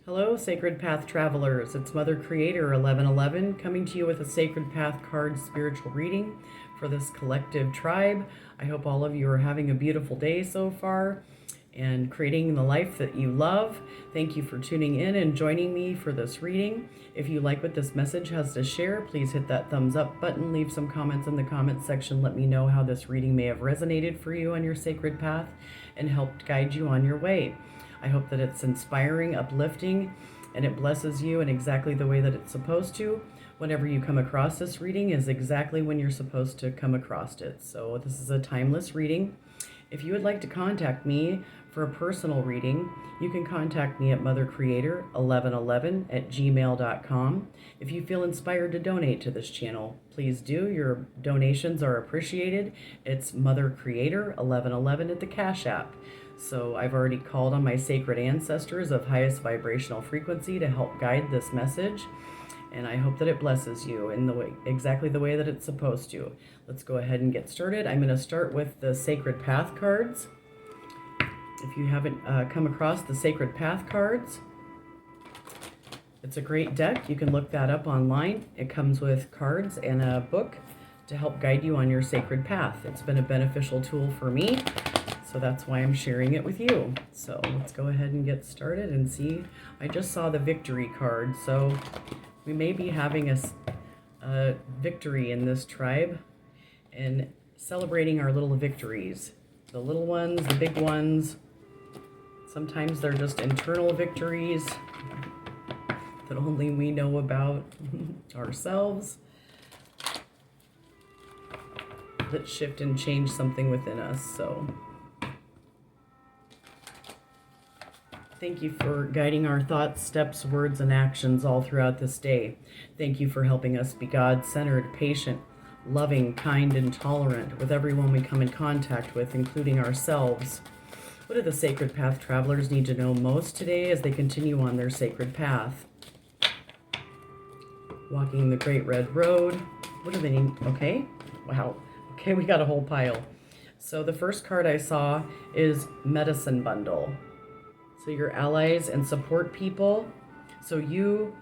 Hello, Sacred Path Travelers. It's Mother Creator 1111 coming to you with a Sacred Path card spiritual reading for this collective tribe. I hope all of you are having a beautiful day so far and creating the life that you love. Thank you for tuning in and joining me for this reading. If you like what this message has to share, please hit that thumbs up button, leave some comments in the comments section. Let me know how this reading may have resonated for you on your sacred path and helped guide you on your way. I hope that it's inspiring, uplifting, and it blesses you in exactly the way that it's supposed to. Whenever you come across this reading is exactly when you're supposed to come across it. So this is a timeless reading. If you would like to contact me for a personal reading, you can contact me at mothercreator1111@gmail.com. If you feel inspired to donate to this channel, please do. Your donations are appreciated. It's mothercreator1111 at the Cash App. So I've already called on my sacred ancestors of highest vibrational frequency to help guide this message. And I hope that it blesses you in the way, exactly the way that it's supposed to. Let's go ahead and get started. I'm going to start with the Sacred Path cards. If you haven't come across the Sacred Path cards, it's a great deck. You can look that up online. It comes with cards and a book to help guide you on your sacred path. It's been a beneficial tool for me, so that's why I'm sharing it with you. So let's go ahead and get started and see. I just saw the victory card, so we may be having a victory in this tribe and celebrating our little victories. The little ones, the big ones. Sometimes they're just internal victories that only we know about ourselves, that shift and change something within us. So thank you for guiding our thoughts, steps, words, and actions all throughout this day. Thank you for helping us be God-centered, patient, loving, kind, and tolerant with everyone we come in contact with, including ourselves. What do the Sacred Path travelers need to know most today as they continue on their sacred path? Walking the Great Red Road. What do they need? Okay. Wow. Okay, we got a whole pile. So the first card I saw is Medicine Bundle. So your allies and support people. So you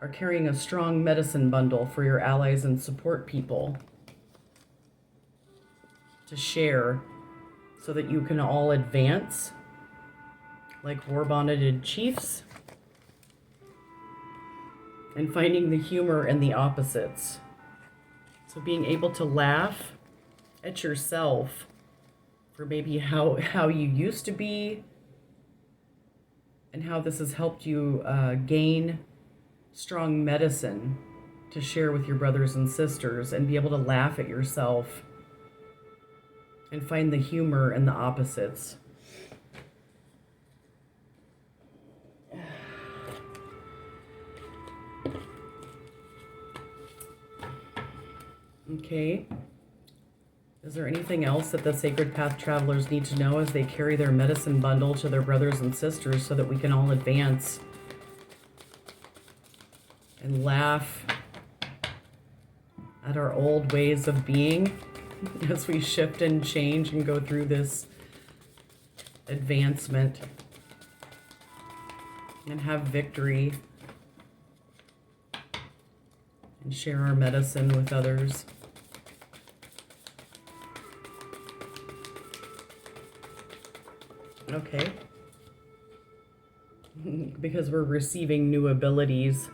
are carrying a strong medicine bundle for your allies and support people to share so that you can all advance like war-bonneted chiefs, and finding the humor and the opposites. So being able to laugh at yourself for maybe how you used to be, and how this has helped you gain strong medicine to share with your brothers and sisters, and be able to laugh at yourself and find the humor and the opposites. Okay. Is there anything else that the Sacred Path travelers need to know as they carry their medicine bundle to their brothers and sisters so that we can all advance and laugh at our old ways of being as we shift and change and go through this advancement and have victory and share our medicine with others? Okay. Because we're receiving new abilities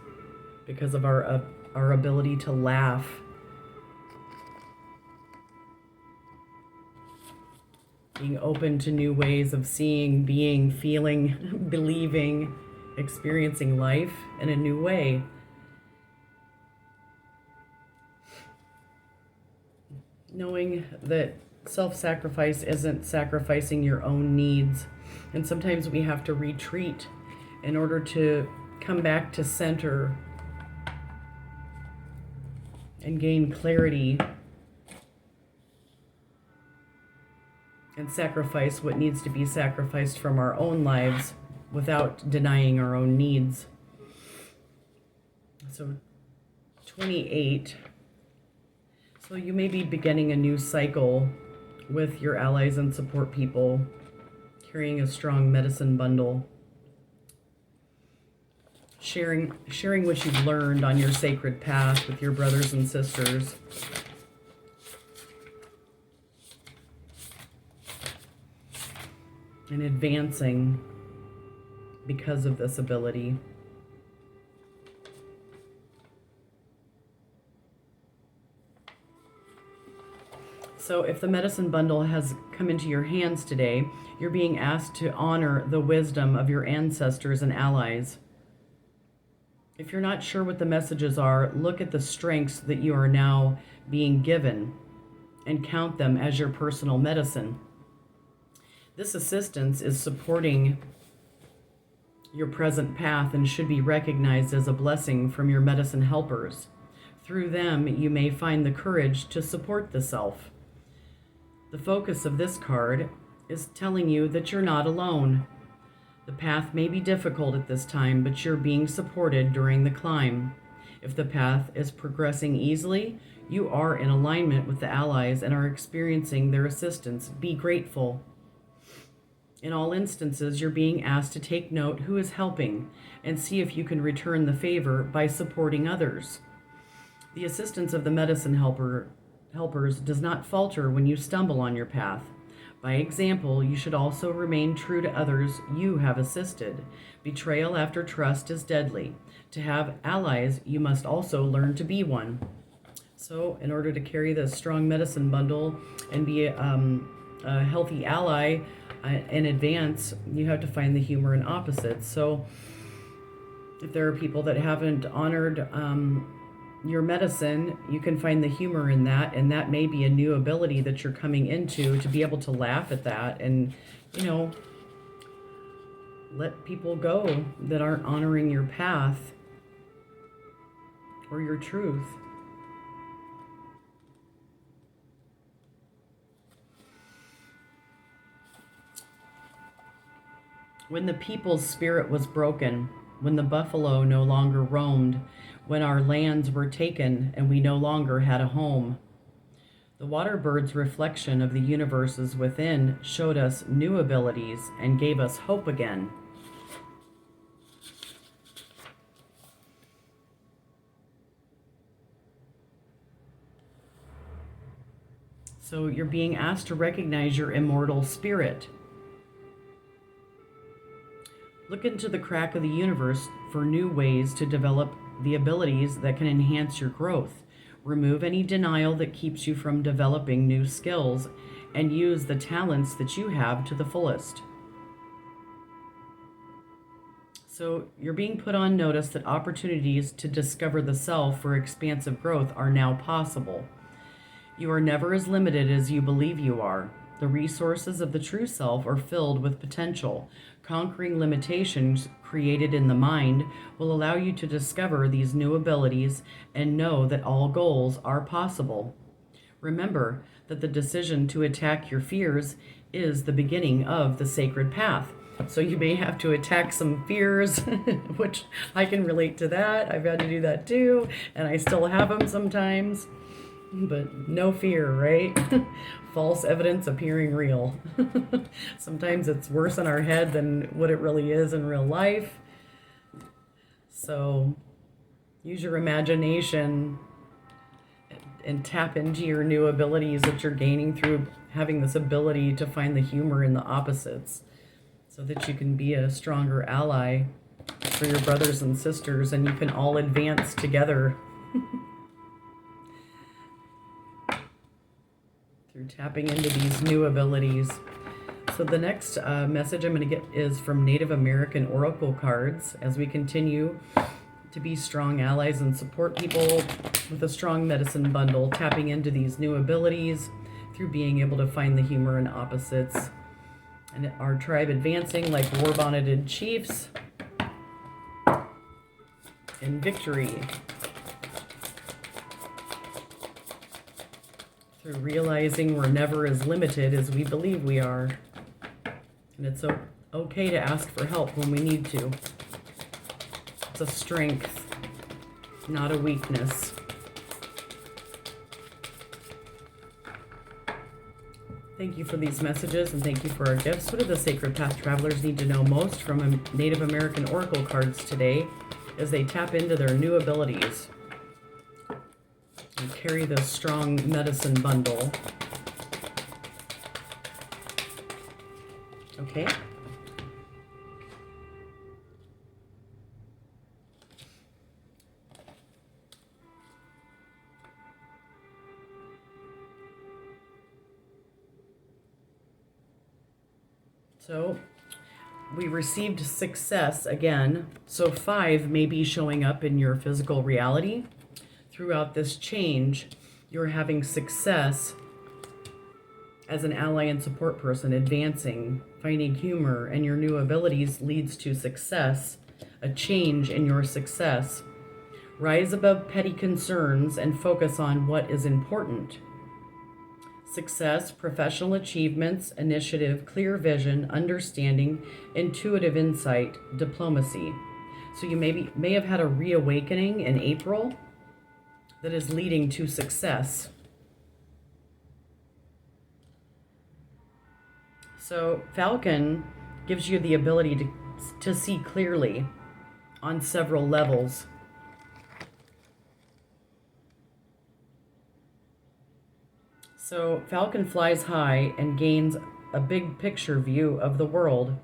because of our ability to laugh. Being open to new ways of seeing, being, feeling, believing, experiencing life in a new way. Knowing that self-sacrifice isn't sacrificing your own needs. And sometimes we have to retreat in order to come back to center and gain clarity and sacrifice what needs to be sacrificed from our own lives without denying our own needs. So 28. So you may be beginning a new cycle with your allies and support people, carrying a strong medicine bundle. sharing what you've learned on your sacred path with your brothers and sisters. And advancing because of this ability. So if the medicine bundle has come into your hands today, you're being asked to honor the wisdom of your ancestors and allies. If you're not sure what the messages are, look at the strengths that you are now being given and count them as your personal medicine. This assistance is supporting your present path and should be recognized as a blessing from your medicine helpers. Through them, you may find the courage to support the self. The focus of this card is telling you that you're not alone. The path may be difficult at this time, but you're being supported during the climb. If the path is progressing easily, you are in alignment with the allies and are experiencing their assistance. Be grateful. In all instances, you're being asked to take note who is helping and see if you can return the favor by supporting others. The assistance of the medicine helpers does not falter when you stumble on your path. By example, you should also remain true to others you have assisted. Betrayal after trust is deadly. To have allies, you must also learn to be one. So, in order to carry this strong medicine bundle and be a healthy ally in advance, you have to find the humor in opposites. So, if there are people that haven't honored your medicine, you can find the humor in that, and that may be a new ability that you're coming into, to be able to laugh at that and, let people go that aren't honoring your path or your truth. When the people's spirit was broken, when the buffalo no longer roamed, when our lands were taken and we no longer had a home, the water bird's reflection of the universes within showed us new abilities and gave us hope again. So you're being asked to recognize your immortal spirit. Look into the crack of the universe for new ways to develop the abilities that can enhance your growth. Remove any denial that keeps you from developing new skills and use the talents that you have to the fullest. So you're being put on notice that opportunities to discover the self for expansive growth are now possible. You are never as limited as you believe you are. The resources of the true self are filled with potential. Conquering limitations created in the mind will allow you to discover these new abilities and know that all goals are possible. Remember that the decision to attack your fears is the beginning of the sacred path. So you may have to attack some fears, which I can relate to that. I've had to do that too, and I still have them sometimes. But no fear, right? False evidence appearing real. Sometimes it's worse in our head than what it really is in real life. So use your imagination and tap into your new abilities that you're gaining through having this ability to find the humor in the opposites, so that you can be a stronger ally for your brothers and sisters, and you can all advance together. Through tapping into these new abilities. So the next message I'm going to get is from Native American Oracle cards, as we continue to be strong allies and support people with a strong medicine bundle, tapping into these new abilities through being able to find the humor in opposites. And our tribe advancing like war-bonneted chiefs in victory. Through realizing we're never as limited as we believe we are. And it's okay to ask for help when we need to. It's a strength, not a weakness. Thank you for these messages, and thank you for our gifts. What do the Sacred Path Travelers need to know most from Native American Oracle cards today? as they tap into their new abilities and carry this strong medicine bundle. Okay. So we received success again. So 5 may be showing up in your physical reality. Throughout this change, you're having success as an ally and support person, advancing, finding humor, and your new abilities leads to success, a change in your success. Rise above petty concerns and focus on what is important. Success, professional achievements, initiative, clear vision, understanding, intuitive insight, diplomacy. So you may have had a reawakening in April that is leading to success. So Falcon gives you the ability to see clearly on several levels. So Falcon flies high and gains a big picture view of the world.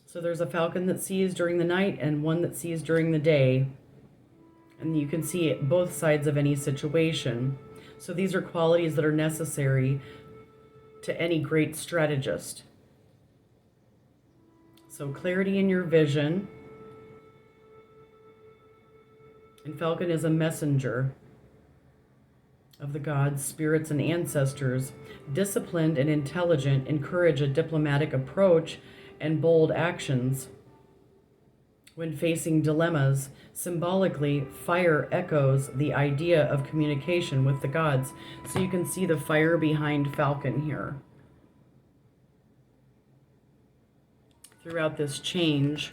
So there's a falcon that sees during the night and one that sees during the day. And you can see both sides of any situation. So these are qualities that are necessary to any great strategist. So clarity in your vision. And Falcon is a messenger of the gods, spirits, and ancestors. Disciplined and intelligent, encourage a diplomatic approach and bold actions. When facing dilemmas, symbolically, fire echoes the idea of communication with the gods. So you can see the fire behind Falcon here. Throughout this change.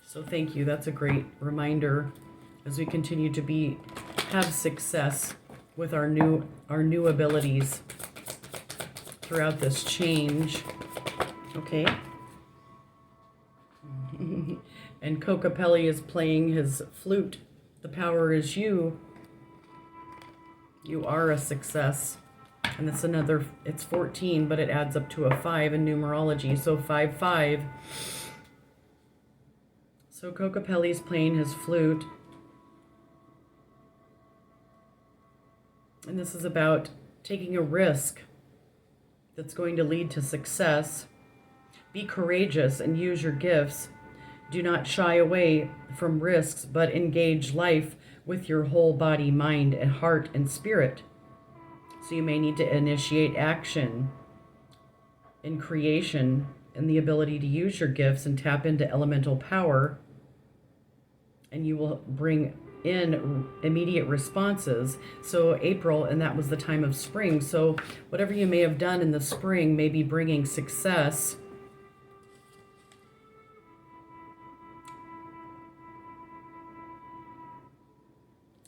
So thank you. That's a great reminder as we continue to have success with our new abilities throughout this change. Okay. And Kokopelli is playing his flute. The power is you. You are a success. And it's 14, but it adds up to a 5 in numerology. So 5, 5. So Kokopelli's playing his flute. And this is about taking a risk that's going to lead to success. Be courageous and use your gifts. Do not shy away from risks, but engage life with your whole body, mind, and heart and spirit. So you may need to initiate action in creation and the ability to use your gifts and tap into elemental power. And you will bring in immediate responses. So April, and that was the time of spring. So whatever you may have done in the spring may be bringing success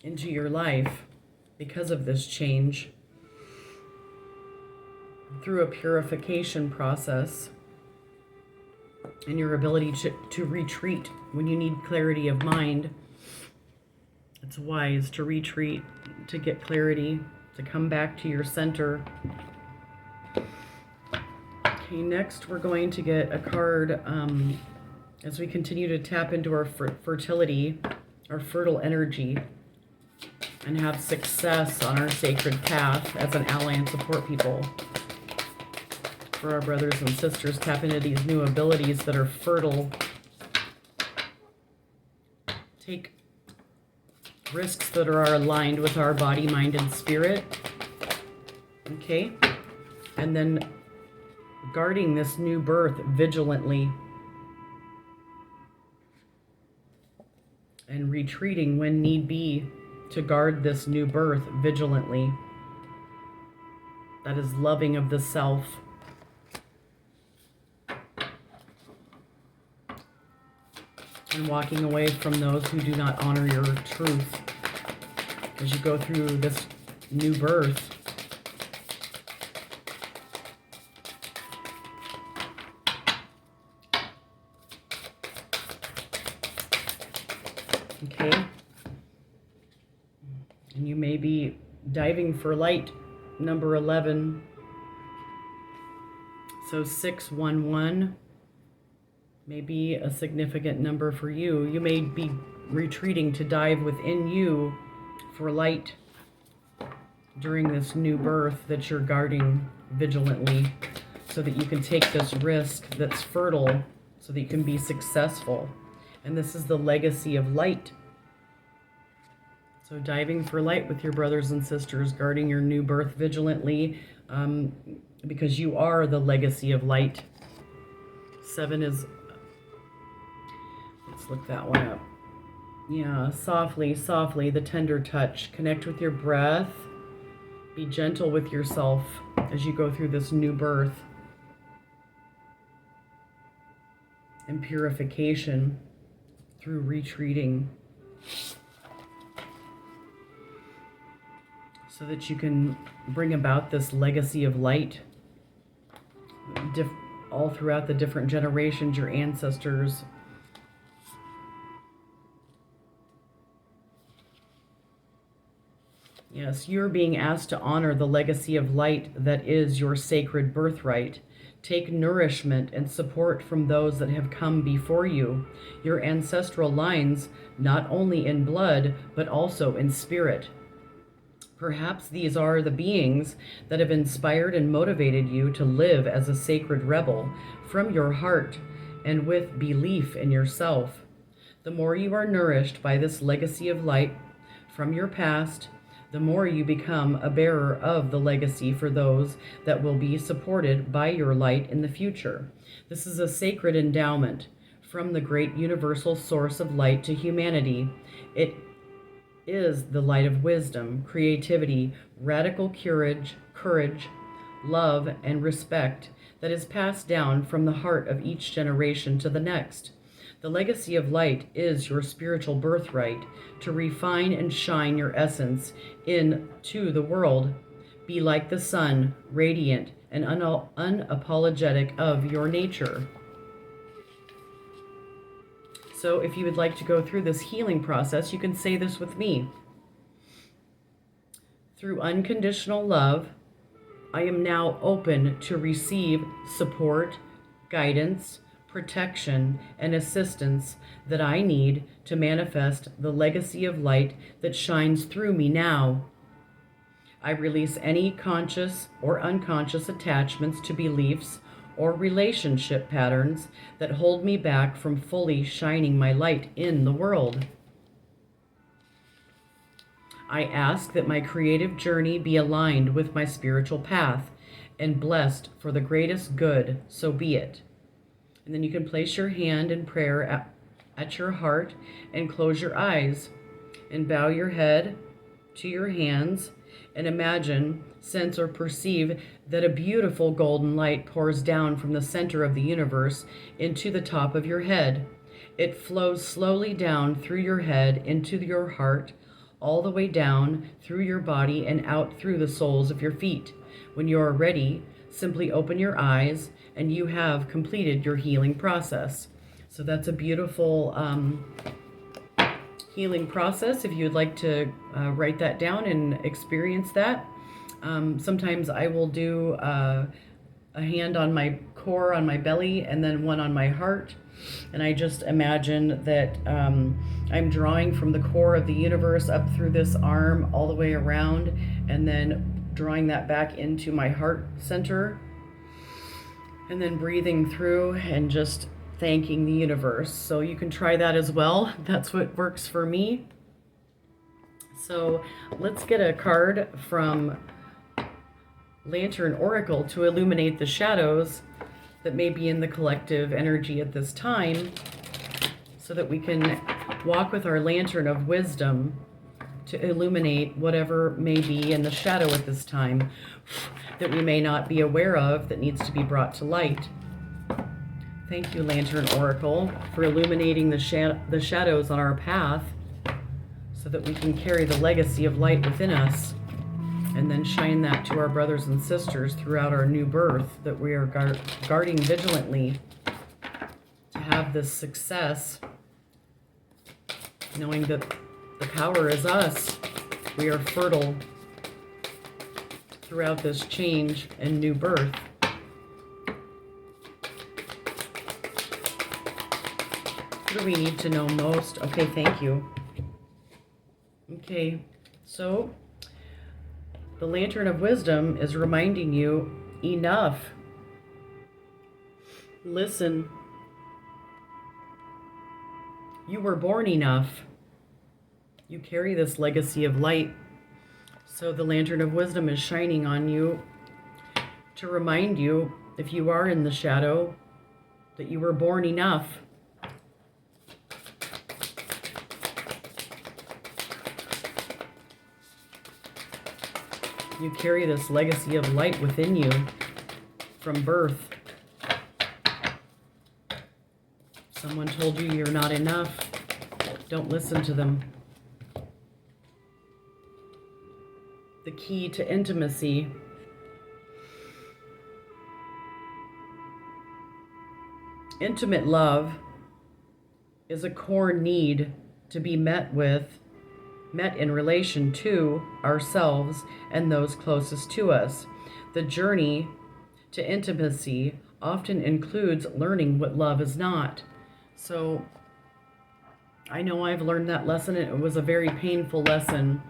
into your life because of this change through a purification process and your ability to retreat when you need clarity of mind. It's wise to retreat, to get clarity, to come back to your center. Okay, next we're going to get a card as we continue to tap into our fertility, our fertile energy, and have success on our sacred path as an ally and support people. For our brothers and sisters, tap into these new abilities that are fertile. Take risks that are aligned with our body, mind, and spirit. Okay? And then guarding this new birth vigilantly. And retreating when need be to guard this new birth vigilantly. That is loving of the self. And walking away from those who do not honor your truth as you go through this new birth. Okay? And you may be diving for light, number 11. So 611 may be a significant number for you. You may be retreating to dive within you for light during this new birth that you're guarding vigilantly, so that you can take this risk that's fertile, so that you can be successful. And this is the legacy of light. So diving for light with your brothers and sisters, guarding your new birth vigilantly, because you are the legacy of light. 7 is, let's look that one up. Yeah, softly, softly, the tender touch. Connect with your breath. Be gentle with yourself as you go through this new birth and purification through retreating, so that you can bring about this legacy of light all throughout the different generations, your ancestors. Yes, you're being asked to honor the legacy of light that is your sacred birthright. Take nourishment and support from those that have come before you, your ancestral lines, not only in blood, but also in spirit. Perhaps these are the beings that have inspired and motivated you to live as a sacred rebel from your heart and with belief in yourself. The more you are nourished by this legacy of light from your past, the more you become a bearer of the legacy for those that will be supported by your light in the future. This is a sacred endowment from the great universal source of light to humanity. It is the light of wisdom, creativity, radical courage, love, and respect that is passed down from the heart of each generation to the next. The legacy of light is your spiritual birthright to refine and shine your essence into the world. Be like the sun, radiant and unapologetic of your nature. So if you would like to go through this healing process, you can say this with me. Through unconditional love, I am now open to receive support, guidance, protection, and assistance that I need to manifest the legacy of light that shines through me now. I release any conscious or unconscious attachments to beliefs or relationship patterns that hold me back from fully shining my light in the world. I ask that my creative journey be aligned with my spiritual path and blessed for the greatest good, so be it. And then you can place your hand in prayer at your heart and close your eyes and bow your head to your hands and imagine, sense, or perceive that a beautiful golden light pours down from the center of the universe into the top of your head. It flows slowly down through your head into your heart, all the way down through your body and out through the soles of your feet. When you are ready, simply open your eyes and you have completed your healing process. So that's a beautiful healing process. If you'd like to write that down and experience that. Sometimes I will do a hand on my core, on my belly, and then one on my heart. And I just imagine that I'm drawing from the core of the universe up through this arm all the way around, and then drawing that back into my heart center, and then breathing through and just thanking the universe. So you can try that as well. That's what works for me. So let's get a card from Lantern Oracle to illuminate the shadows that may be in the collective energy at this time, so that we can walk with our lantern of wisdom to illuminate whatever may be in the shadow at this time that we may not be aware of, that needs to be brought to light. Thank you, Lantern Oracle, for illuminating the shadows on our path, so that we can carry the legacy of light within us and then shine that to our brothers and sisters throughout our new birth that we are guarding vigilantly to have this success knowing that the power is us. We are fertile throughout this change and new birth. What do we need to know most? Okay, thank you. Okay, so the Lantern of Wisdom is reminding you, enough. Listen. You were born enough. You carry this legacy of light. So the Lantern of Wisdom is shining on you to remind you, if you are in the shadow, that you were born enough. You carry this legacy of light within you from birth. Someone told you you're not enough. Don't listen to them. The key to intimacy. Intimate love is a core need to be met in relation to ourselves and those closest to us. The journey to intimacy often includes learning what love is not. So I know I've learned that lesson. It was a very painful lesson.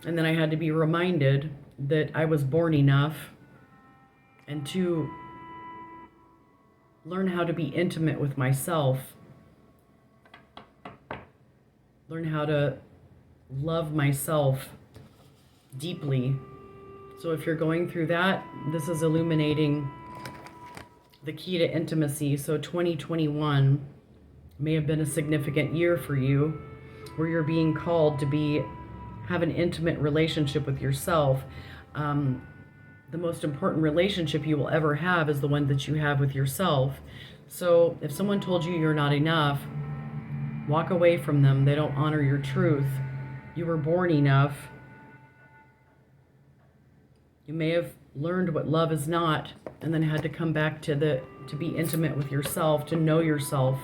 And then I had to be reminded that I was born enough and to learn how to be intimate with myself. Learn how to love myself deeply. So if you're going through that, this is illuminating the key to intimacy. So 2021 may have been a significant year for you where you're being called to have an intimate relationship with yourself. The most important relationship you will ever have is the one that you have with yourself. So if someone told you you're not enough, walk away from them. They don't honor your truth. You were born enough. You may have learned what love is not and then had to come back to be intimate with yourself, to know yourself.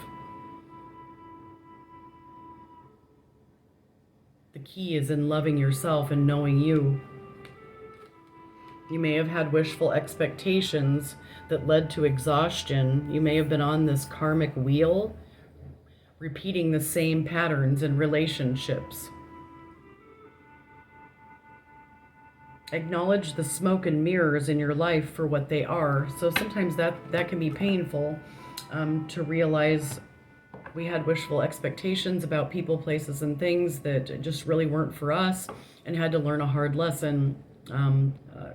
The key is in loving yourself and knowing you. You may have had wishful expectations that led to exhaustion. You may have been on this karmic wheel, repeating the same patterns in relationships. Acknowledge the smoke and mirrors in your life for what they are. So sometimes that can be painful, to realize we had wishful expectations about people, places, and things that just really weren't for us, and had to learn a hard lesson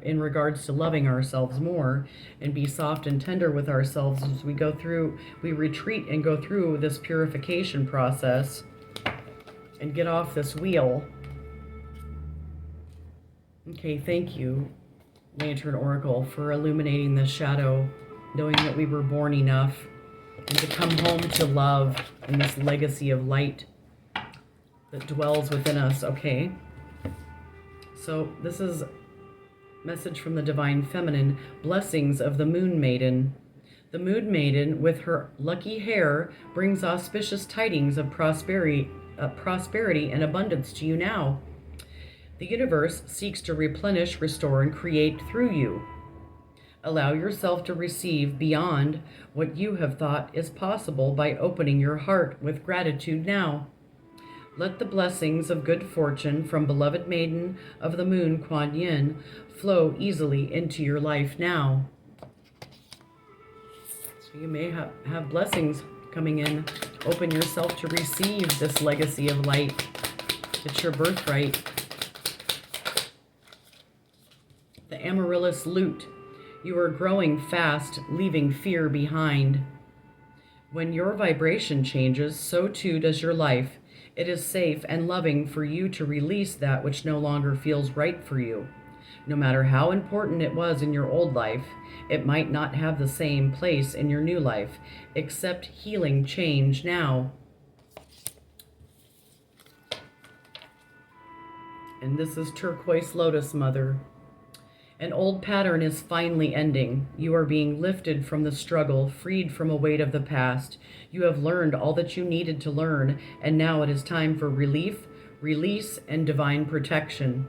in regards to loving ourselves more and be soft and tender with ourselves as we retreat and go through this purification process and get off this wheel. Okay, thank you, Lantern Oracle, for illuminating this shadow, knowing that we were born enough, and to come home to love and this legacy of light that dwells within us. Okay, so this is a message from the Divine Feminine. Blessings of the Moon Maiden. The Moon Maiden, with her lucky hair, brings auspicious tidings of prosperity and abundance to you now. The universe seeks to replenish, restore, and create through you. Allow yourself to receive beyond what you have thought is possible by opening your heart with gratitude now. Let the blessings of good fortune from beloved Maiden of the Moon, Kuan Yin, flow easily into your life now. So you may have blessings coming in. Open yourself to receive this legacy of light. It's your birthright. The Amaryllis Lute. You are growing fast, leaving fear behind. When your vibration changes, so too does your life. It is safe and loving for you to release that which no longer feels right for you. No matter how important it was in your old life, it might not have the same place in your new life. Accept healing change now. And this is Turquoise Lotus, Mother. An old pattern is finally ending. You are being lifted from the struggle, freed from a weight of the past. You have learned all that you needed to learn, and now it is time for relief, release, and divine protection,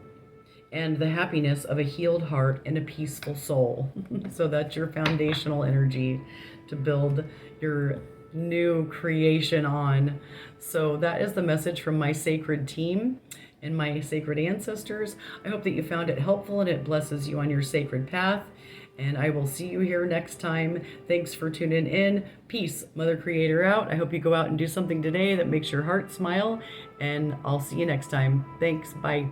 and the happiness of a healed heart and a peaceful soul. So that's your foundational energy to build your new creation on. So that is the message from my sacred team and my sacred ancestors. I hope that you found it helpful and it blesses you on your sacred path. And I will see you here next time. Thanks for tuning in. Peace, Mother Creator out. I hope you go out and do something today that makes your heart smile. And I'll see you next time. Thanks. Bye.